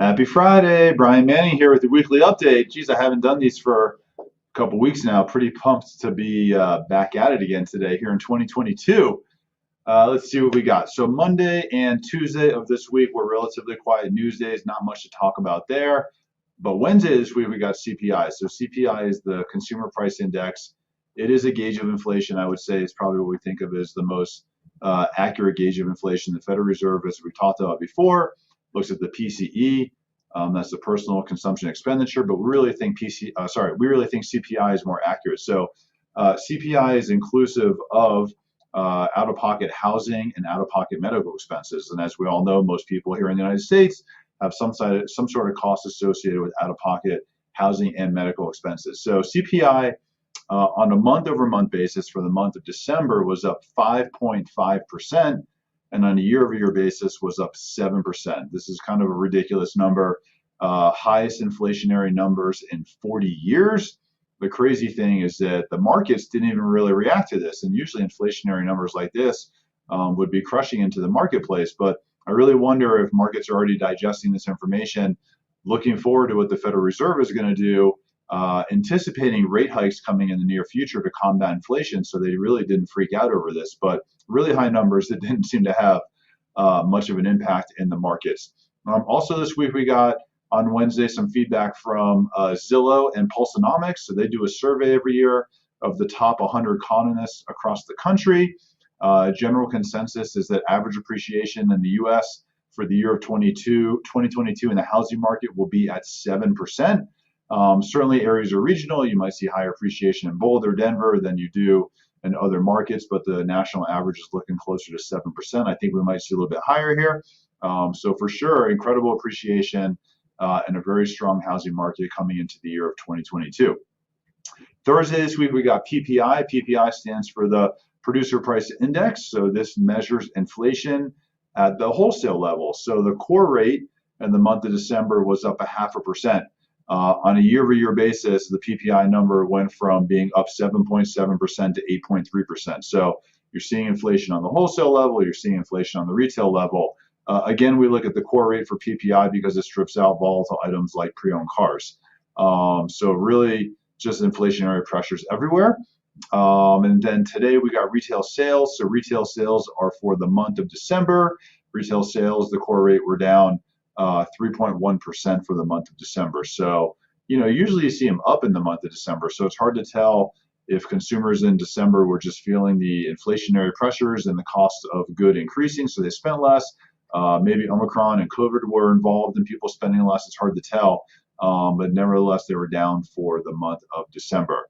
Happy Friday. Brian Manning here with the weekly update. Geez, I haven't done these for a couple weeks now. Pretty pumped to be back at it again today here in 2022. Let's see what we got. So Monday and Tuesday of this week were relatively quiet news days. Not much to talk about there. But Wednesday this week we got CPI. So CPI is the Consumer Price Index. It is a gauge of inflation. I would say it's probably what we think of as the most accurate gauge of inflation. The Federal Reserve, as we talked about before, looks at the PCE. That's the personal consumption expenditure, but we really think CPI is more accurate. So CPI is inclusive of out-of-pocket housing and out-of-pocket medical expenses. And as we all know, most people here in the United States have some sort of cost associated with out-of-pocket housing and medical expenses. So CPI on a month-over-month basis for the month of December was up 5.5%. And on a year-over-year basis was up 7%. This is kind of a ridiculous number. Highest inflationary numbers in 40 years. The crazy thing is that the markets didn't even really react to this. And usually inflationary numbers like this would be crushing into the marketplace. But I really wonder if markets are already digesting this information, looking forward to what the Federal Reserve is going to do, anticipating rate hikes coming in the near future to combat inflation. So they really didn't freak out over this. But really high numbers that didn't seem to have much of an impact in the markets. Also this week we got on Wednesday some feedback from Zillow and Pulseonomics. So they do a survey every year of the top 100 economists across the country. General consensus is that average appreciation in the U.S. for the year of 2022 in the housing market will be at 7%. Certainly areas are regional. You might see higher appreciation in Boulder, Denver than you do in other markets, but the national average is looking closer to 7%. I think we might see a little bit higher here. So for sure, incredible appreciation and a very strong housing market coming into the year of 2022. Thursday this week, we got PPI. PPI stands for the Producer Price Index. So this measures inflation at the wholesale level. So the core rate in the month of December was up 0.5%. On a year-over-year basis, the PPI number went from being up 7.7% to 8.3%. So you're seeing inflation on the wholesale level, you're seeing inflation on the retail level. Again, we look at the core rate for PPI because it strips out volatile items like pre-owned cars. So really just inflationary pressures everywhere. And then today we got retail sales. So retail sales are for the month of December. Retail sales, the core rate were down 3.1% for the month of December. So, usually you see them up in the month of December. So it's hard to tell if consumers in December were just feeling the inflationary pressures and the cost of good increasing, so they spent less. Maybe Omicron and COVID were involved in people spending less. It's hard to tell. But nevertheless, they were down for the month of December.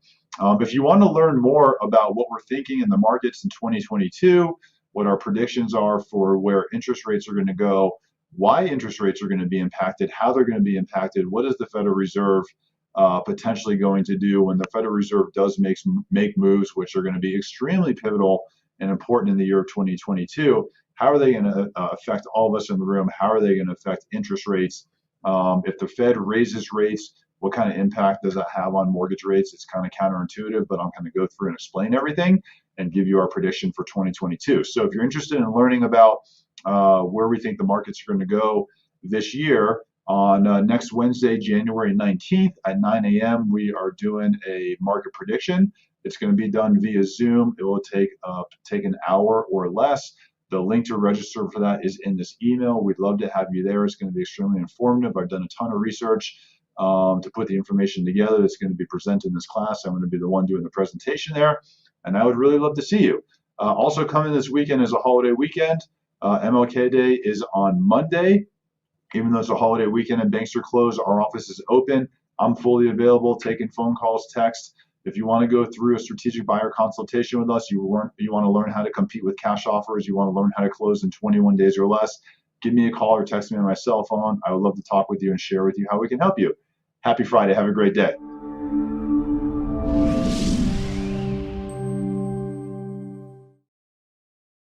If you want to learn more about what we're thinking in the markets in 2022, what our predictions are for where interest rates are going to go, why interest rates are going to be impacted, how they're going to be impacted, what is the Federal Reserve potentially going to do when the Federal Reserve does make moves, which are going to be extremely pivotal and important in the year of 2022. How are they going to affect all of us in the room? How are they going to affect interest rates? If the Fed raises rates, what kind of impact does that have on mortgage rates? It's kind of counterintuitive, but I'm going to go through and explain everything and give you our prediction for 2022. So if you're interested in learning about where we think the markets are going to go this year, on next Wednesday, January 19th at 9 a.m., we are doing a market prediction. It's going to be done via Zoom. It will take an hour or less. The link to register for that is in this email. We'd love to have you there. It's going to be extremely informative. I've done a ton of research to put the information together that's going to be presented in this class. I'm going to be the one doing the presentation there, and I would really love to see you. Also coming this weekend is a holiday weekend. MLK Day is on Monday. Even though it's a holiday weekend and banks are closed, our office is open. I'm fully available, taking phone calls, text. If you want to go through a strategic buyer consultation with us, you want to learn how to compete with cash offers, you want to learn how to close in 21 days or less, give me a call or text me on my cell phone. I would love to talk with you and share with you how we can help you. Happy Friday. Have a great day.